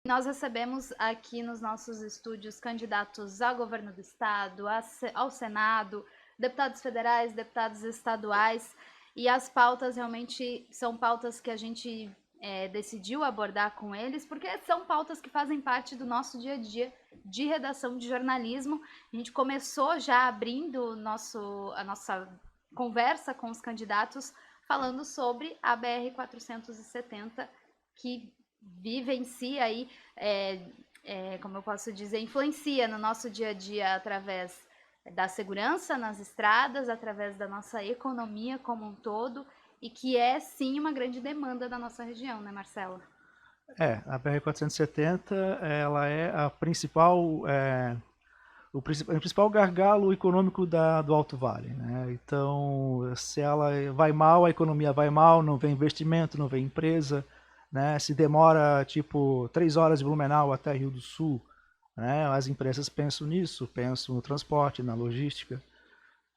Nós recebemos aqui nos nossos estúdios candidatos ao governo do estado, ao Senado, deputados federais, deputados estaduais, e as pautas realmente são pautas que a gente decidiu abordar com eles, porque são pautas que fazem parte do nosso dia a dia de redação de jornalismo. A gente começou já abrindo a nossa conversa com os candidatos, falando sobre a BR-470, que vivencia aí, como eu posso dizer, influencia no nosso dia a dia através da segurança nas estradas, através da nossa economia como um todo, e que é sim uma grande demanda da nossa região, né, Marcelo? A BR-470, ela é a principal, o principal gargalo econômico do Alto Vale, né? Então, se ela vai mal, a economia vai mal, não vem investimento, não vem empresa, né? Se demora tipo 3 horas de Blumenau até Rio do Sul, né? As empresas pensam nisso, pensam no transporte, na logística,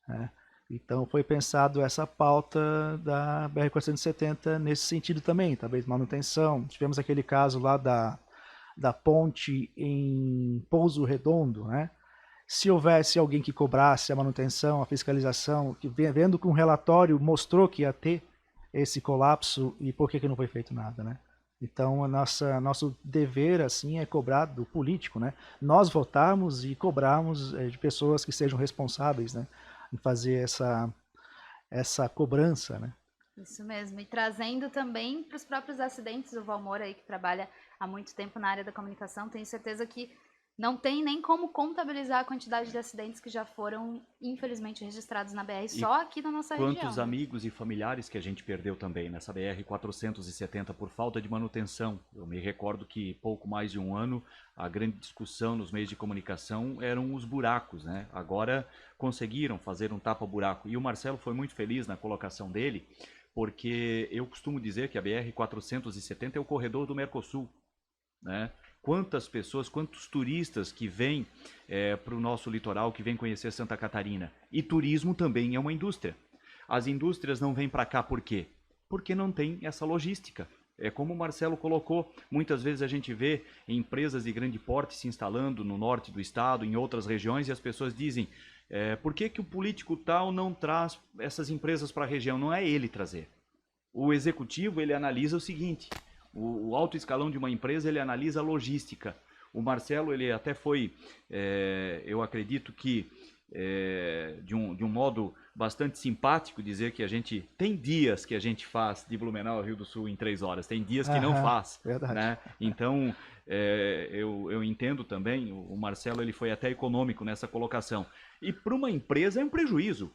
né? Então foi pensado essa pauta da BR-470 nesse sentido também, talvez manutenção. Tivemos aquele caso lá da ponte em Pouso Redondo, né? Se houvesse alguém que cobrasse a manutenção, a fiscalização, que vendo que um relatório mostrou que ia ter esse colapso e por que não foi feito nada, né? Então, nosso dever, assim, é cobrar do político, né? Nós votarmos e cobrarmos de pessoas que sejam responsáveis, né? Em fazer essa cobrança, né? Isso mesmo, e trazendo também para os próprios acidentes, o Valmor aí que trabalha há muito tempo na área da comunicação, tenho certeza que não tem nem como contabilizar a quantidade de acidentes que já foram, infelizmente, registrados na BR E só aqui na nossa quantos região, né? amigos e familiares que a gente perdeu também nessa BR-470 por falta de manutenção. Eu me recordo que pouco mais de um ano a grande discussão nos meios de comunicação eram os buracos, né? Agora conseguiram fazer um tapa-buraco. E o Marcelo foi muito feliz na colocação dele, porque eu costumo dizer que a BR-470 é o corredor do Mercosul, né? Quantas pessoas, quantos turistas que vêm para o nosso litoral, que vêm conhecer Santa Catarina. E turismo também é uma indústria. As indústrias não vêm para cá por quê? Porque não tem essa logística. É como o Marcelo colocou, muitas vezes a gente vê empresas de grande porte se instalando no norte do estado, em outras regiões, e as pessoas dizem, por que o político tal não traz essas empresas para a região? Não é ele trazer. O executivo, ele analisa o seguinte, o alto escalão de uma empresa, ele analisa a logística. O Marcelo, ele até foi, eu acredito que, de um modo bastante simpático, dizer que a gente tem dias que a gente faz de Blumenau ao Rio do Sul em 3 horas, tem dias que não Aham, faz, verdade. né? Então, eu entendo também, o Marcelo ele foi até econômico nessa colocação. E para uma empresa é um prejuízo,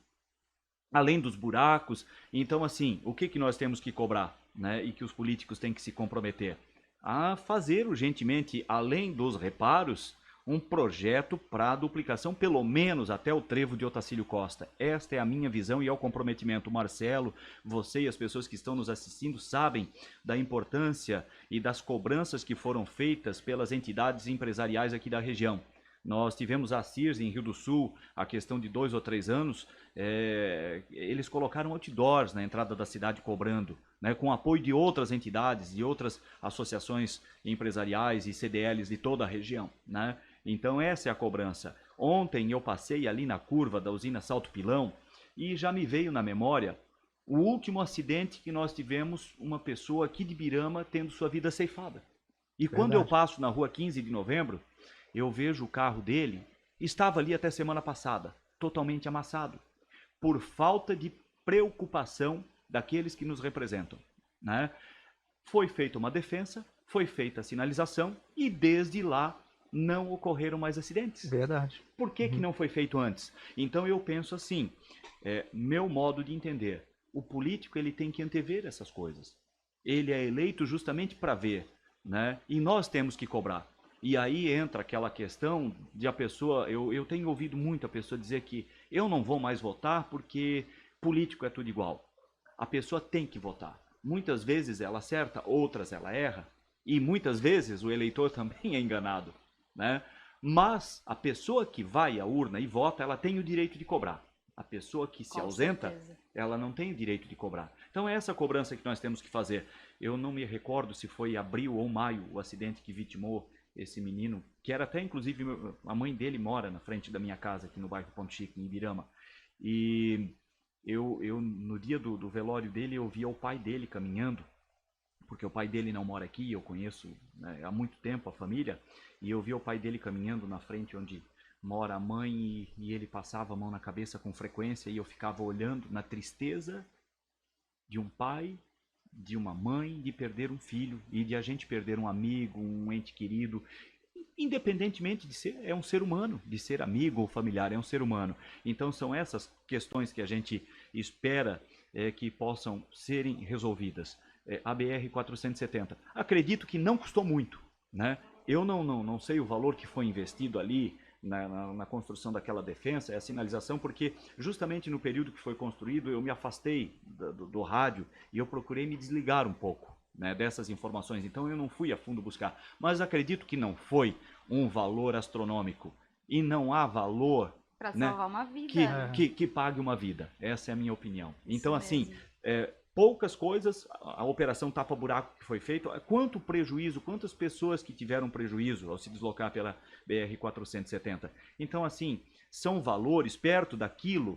além dos buracos. Então, assim, o que nós temos que cobrar, né? E que os políticos têm que se comprometer? A fazer urgentemente, além dos reparos, um projeto para duplicação, pelo menos até o trevo de Otacílio Costa. Esta é a minha visão e é o comprometimento. Marcelo, você e as pessoas que estão nos assistindo sabem da importância e das cobranças que foram feitas pelas entidades empresariais aqui da região. Nós tivemos a CIRS em Rio do Sul, a questão de 2 ou 3 anos, eles colocaram outdoors na entrada da cidade cobrando, né, com apoio de outras entidades, de outras associações empresariais e CDLs de toda a região, né? Então essa é a cobrança. Ontem eu passei ali na curva da usina Salto Pilão e já me veio na memória o último acidente que nós tivemos, uma pessoa aqui de Birama tendo sua vida ceifada. E quando eu Verdade. passo na rua 15 de novembro, eu vejo o carro dele, estava ali até semana passada, totalmente amassado, por falta de preocupação daqueles que nos representam, né? Foi feita uma defesa, foi feita a sinalização e desde lá não ocorreram mais acidentes. Verdade. Por que Uhum. não foi feito antes? Então eu penso assim, meu modo de entender, o político ele tem que antever essas coisas. Ele é eleito justamente para ver, né? E nós temos que cobrar. E aí entra aquela questão de a pessoa, eu tenho ouvido muito a pessoa dizer que eu não vou mais votar porque político é tudo igual. A pessoa tem que votar. Muitas vezes ela acerta, outras ela erra. E muitas vezes o eleitor também é enganado, né? Mas a pessoa que vai à urna e vota, ela tem o direito de cobrar. A pessoa que se Com ausenta, certeza. ela não tem o direito de cobrar. Então é essa cobrança que nós temos que fazer. Eu não me recordo se foi abril ou maio o acidente que vitimou esse menino, que era até inclusive a mãe dele mora na frente da minha casa aqui no bairro Ponte Chique, em Ibirama. E eu no dia do velório dele, eu via o pai dele caminhando, porque o pai dele não mora aqui, eu conheço, né, há muito tempo a família, e eu via o pai dele caminhando na frente onde mora a mãe, e ele passava a mão na cabeça com frequência, e eu ficava olhando na tristeza de um pai, de uma mãe, de perder um filho, e de a gente perder um amigo, um ente querido, independentemente de ser, é um ser humano, de ser amigo ou familiar, é um ser humano. Então são essas questões que a gente espera que possam serem resolvidas. A BR-470, acredito que não custou muito, né? Eu não sei o valor que foi investido ali na construção daquela defensa, é a sinalização, porque justamente no período que foi construído eu me afastei do rádio e eu procurei me desligar um pouco, né, dessas informações, então eu não fui a fundo buscar, mas acredito que não foi um valor astronômico e não há valor Para né, salvar uma vida. que pague uma vida, essa é a minha opinião. Então Isso assim, mesmo. poucas coisas, a operação tapa-buraco que foi feita, quanto prejuízo, quantas pessoas que tiveram prejuízo ao se deslocar pela BR-470. Então assim, são valores perto daquilo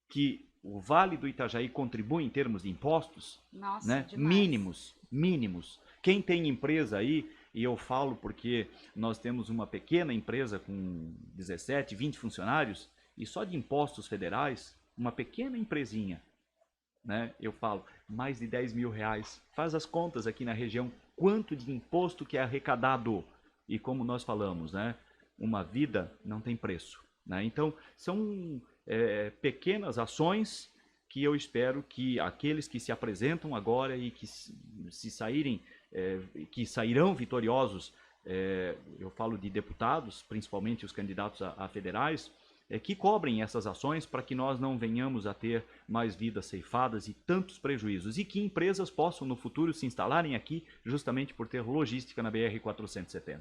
que o Vale do Itajaí contribui em termos de impostos, Nossa, né? demais. Mínimos. Quem tem empresa aí, e eu falo porque nós temos uma pequena empresa com 17, 20 funcionários, e só de impostos federais, uma pequena empresinha, né? Eu falo, mais de 10 mil reais. Faz as contas aqui na região, quanto de imposto que é arrecadado. E como nós falamos, né? Uma vida não tem preço, né? Então, são pequenas ações que eu espero que aqueles que se apresentam agora e que se saírem, que sairão vitoriosos, eu falo de deputados, principalmente os candidatos a federais, que cobrem essas ações para que nós não venhamos a ter mais vidas ceifadas e tantos prejuízos, e que empresas possam no futuro se instalarem aqui justamente por ter logística na BR-470.